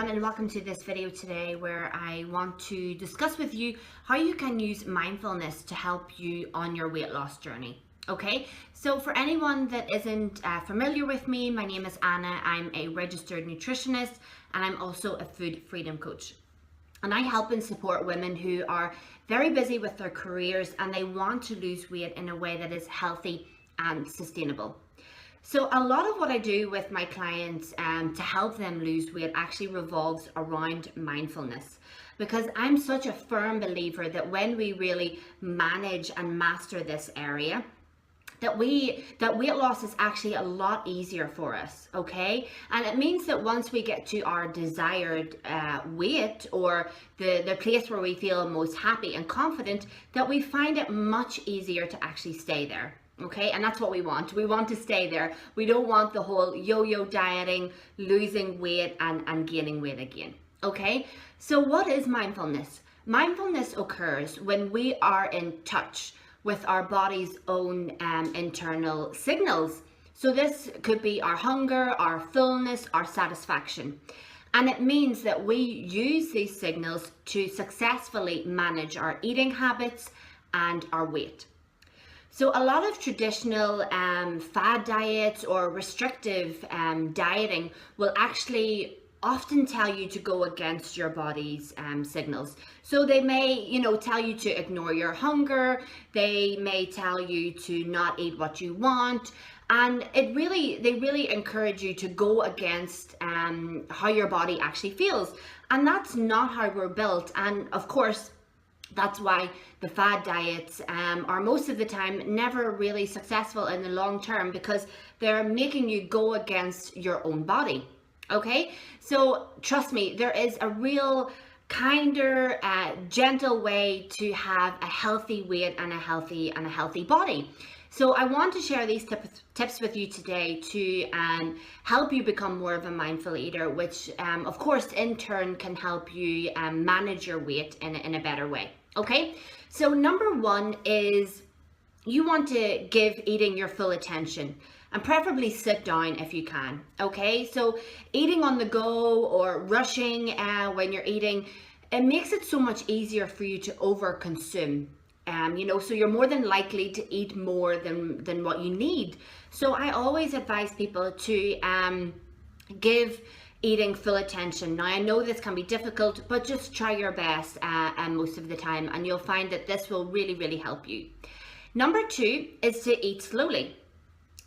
And welcome to this video today where I want to discuss with you how you can use mindfulness to help you on your weight loss journey. Okay, so for anyone that isn't familiar with me, my name is Anna. I'm a registered nutritionist and I'm also a food freedom coach. And I help and support women who are very busy with their careers and they want to lose weight in a way that is healthy and sustainable. So a lot of what I do with my clients to help them lose weight actually revolves around mindfulness, because I'm such a firm believer that when we really manage and master this area, that weight loss is actually a lot easier for us, okay? And it means that once we get to our desired weight, or the place where we feel most happy and confident, that we find it much easier to actually stay there. Okay, and that's what we want. We want to stay there. We don't want the whole yo-yo dieting, losing weight and gaining weight again. Okay, so what is mindfulness? Mindfulness occurs when we are in touch with our body's own internal signals. So this could be our hunger, our fullness, our satisfaction. And it means that we use these signals to successfully manage our eating habits and our weight. So a lot of traditional fad diets or restrictive dieting will actually often tell you to go against your body's signals. So they may, tell you to ignore your hunger. They may tell you to not eat what you want. And they really encourage you to go against how your body actually feels. And that's not how we're built. And of course, that's why the fad diets are most of the time never really successful in the long term, because they're making you go against your own body. Okay, so trust me, there is a real kinder, gentle way to have a healthy weight and a healthy body. So I want to share these tips with you today to help you become more of a mindful eater, which of course in turn can help you manage your weight in a better way. Okay, so number one is you want to give eating your full attention, and preferably sit down if you can. Okay, so eating on the go or rushing when you're eating, it makes it so much easier for you to overconsume. So you're more than likely to eat more than what you need. So I always advise people to give eating full attention. Now I know this can be difficult, but just try your best most of the time, and you'll find that this will really help you. Number two is to eat slowly.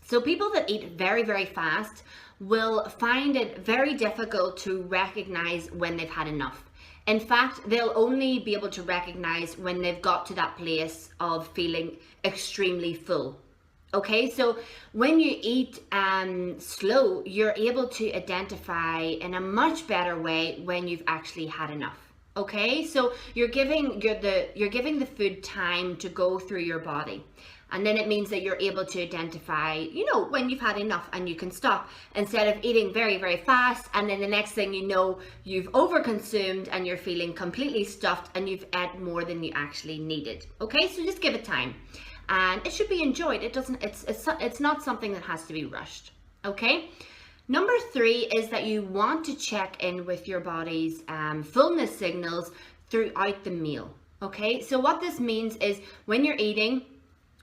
So people that eat very fast will find it very difficult to recognize when they've had enough. In fact, they'll only be able to recognize when they've got to that place of feeling extremely full. Okay, so when you eat slow, you're able to identify in a much better way when you've actually had enough. Okay, so you're giving the food time to go through your body. And then it means that you're able to identify, when you've had enough and you can stop, instead of eating very fast. And then the next thing you know, you've overconsumed and you're feeling completely stuffed and you've ate more than you actually needed. Okay, so just give it time. And it should be enjoyed. It's not something that has to be rushed. Okay. Number three is that you want to check in with your body's fullness signals throughout the meal. Okay. So what this means is when you're eating,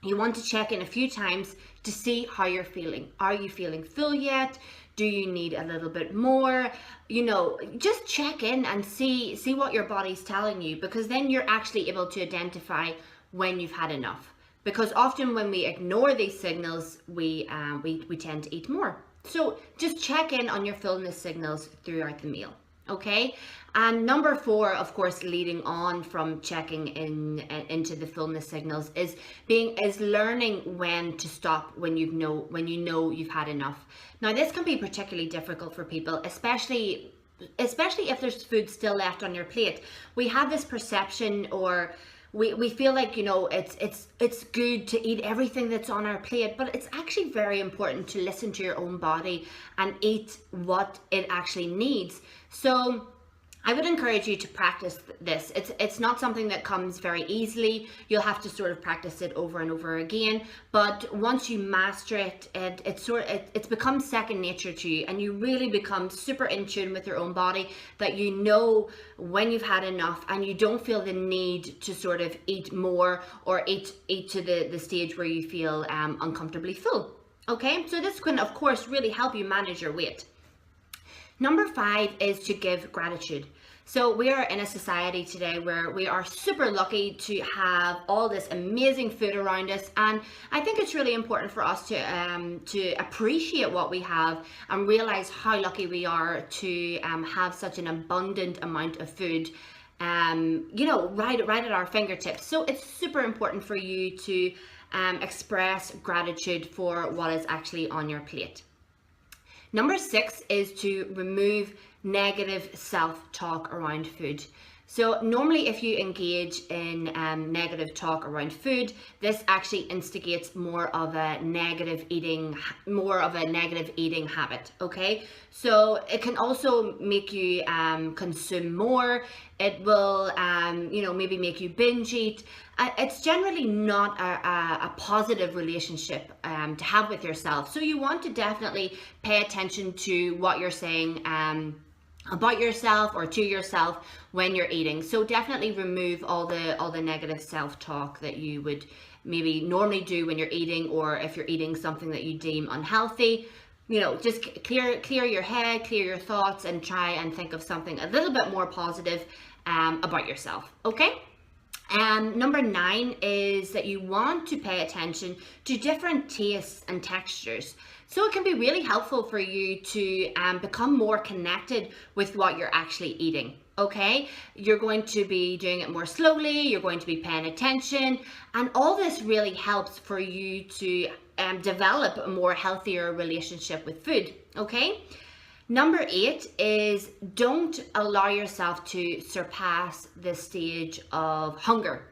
you want to check in a few times to see how you're feeling. Are you feeling full yet? Do you need a little bit more? Just check in and see what your body's telling you, because then you're actually able to identify when you've had enough. Because often when we ignore these signals, we tend to eat more. So just check in on your fullness signals throughout the meal. Okay, and number four, of course, leading on from checking into the fullness signals is learning when to stop when you know you've had enough. Now this can be particularly difficult for people, especially if there's food still left on your plate. We have this perception, or we feel like it's good to eat everything that's on our plate, but it's actually very important to listen to your own body and eat what it actually needs. So I would encourage you to practice this. It's not something that comes very easily. You'll have to sort of practice it over and over again. But once you master it, it's become second nature to you, and you really become super in tune with your own body, that you know when you've had enough, and you don't feel the need to sort of eat more or eat to the stage where you feel uncomfortably full. Okay, so this can of course really help you manage your weight. Number 5 is to give gratitude. So we are in a society today where we are super lucky to have all this amazing food around us, and I think it's really important for us to appreciate what we have and realize how lucky we are to have such an abundant amount of food, right at our fingertips. So it's super important for you to express gratitude for what is actually on your plate. Number 6 is to remove negative self-talk around food. So normally if you engage in negative talk around food, this actually instigates more of a negative eating habit, okay? So it can also make you consume more. It will, maybe make you binge eat. It's generally not a positive relationship to have with yourself. So you want to definitely pay attention to what you're saying about yourself or to yourself when you're eating. So definitely remove all the negative self-talk that you would maybe normally do when you're eating, or if you're eating something that you deem unhealthy. Just clear your head, clear your thoughts, and try and think of something a little bit more positive about yourself. Okay. Number 9 is that you want to pay attention to different tastes and textures. So it can be really helpful for you to become more connected with what you're actually eating. Okay, you're going to be doing it more slowly, you're going to be paying attention, and all this really helps for you to develop a more healthier relationship with food. Okay. Number 8 is don't allow yourself to surpass the stage of hunger.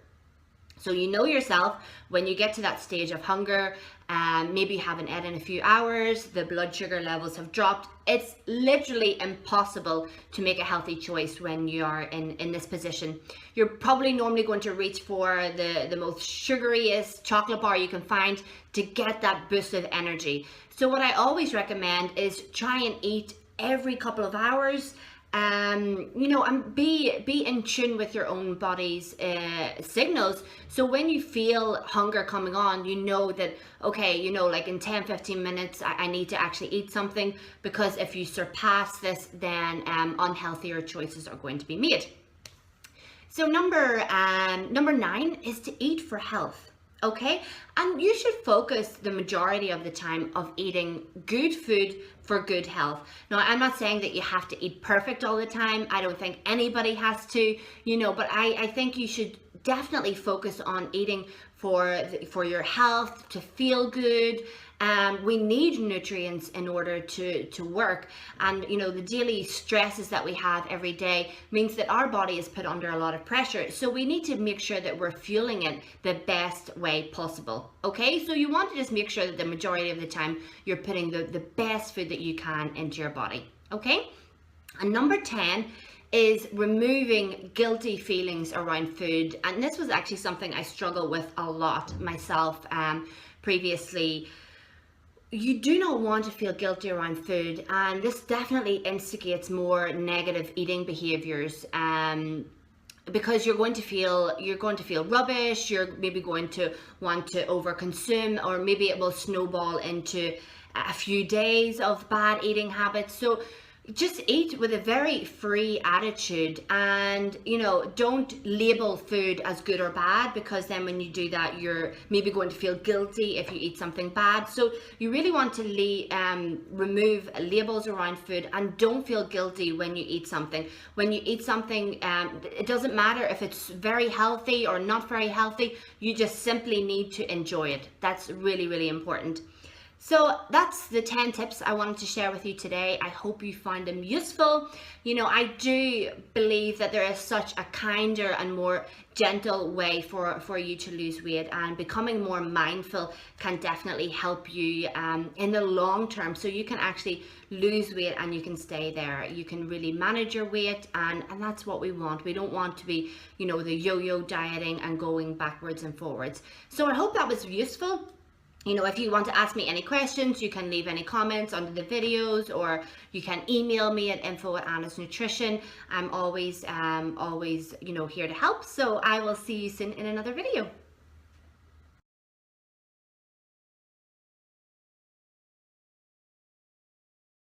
So you know yourself, when you get to that stage of hunger, maybe you haven't eaten in a few hours, the blood sugar levels have dropped. It's literally impossible to make a healthy choice when you are in this position. You're probably normally going to reach for the most sugariest chocolate bar you can find to get that boost of energy. So what I always recommend is try and eat every couple of hours, and be in tune with your own body's signals. So when you feel hunger coming on, you know that, okay, like in 10-15 minutes I need to actually eat something, because if you surpass this, then unhealthier choices are going to be made. So number 9 is to eat for health. Okay, and you should focus the majority of the time of eating good food for good health. Now, I'm not saying that you have to eat perfect all the time. I don't think anybody has to, but I think you should definitely focus on eating for your health, to feel good. We need nutrients in order to work, and the daily stresses that we have every day means that our body is put under a lot of pressure, so we need to make sure that we're fueling it the best way possible. Okay, so you want to just make sure that the majority of the time you're putting the best food that you can into your body. Okay, and number 10 is removing guilty feelings around food, and this was actually something I struggle with a lot myself previously. You do not want to feel guilty around food, and this definitely instigates more negative eating behaviors, because you're going to feel rubbish. You're maybe going to want to overconsume, or maybe it will snowball into a few days of bad eating habits. So just eat with a very free attitude, and don't label food as good or bad, because then when you do that, you're maybe going to feel guilty if you eat something bad. So you really want to remove labels around food, and don't feel guilty when you eat something. When you eat something, it doesn't matter if it's very healthy or not very healthy, you just simply need to enjoy it. That's really, really important. So that's the 10 tips I wanted to share with you today. I hope you find them useful. You know, I do believe that there is such a kinder and more gentle way for you to lose weight, and becoming more mindful can definitely help you in the long term, so you can actually lose weight and you can stay there. You can really manage your weight, and that's what we want. We don't want to be, you know, the yo-yo dieting and going backwards and forwards. So I hope that was useful. You know, if you want to ask me any questions, you can leave any comments under the videos, or you can email me at info@annisnutrition. I'm always, you know, here to help. So I will see you soon in another video.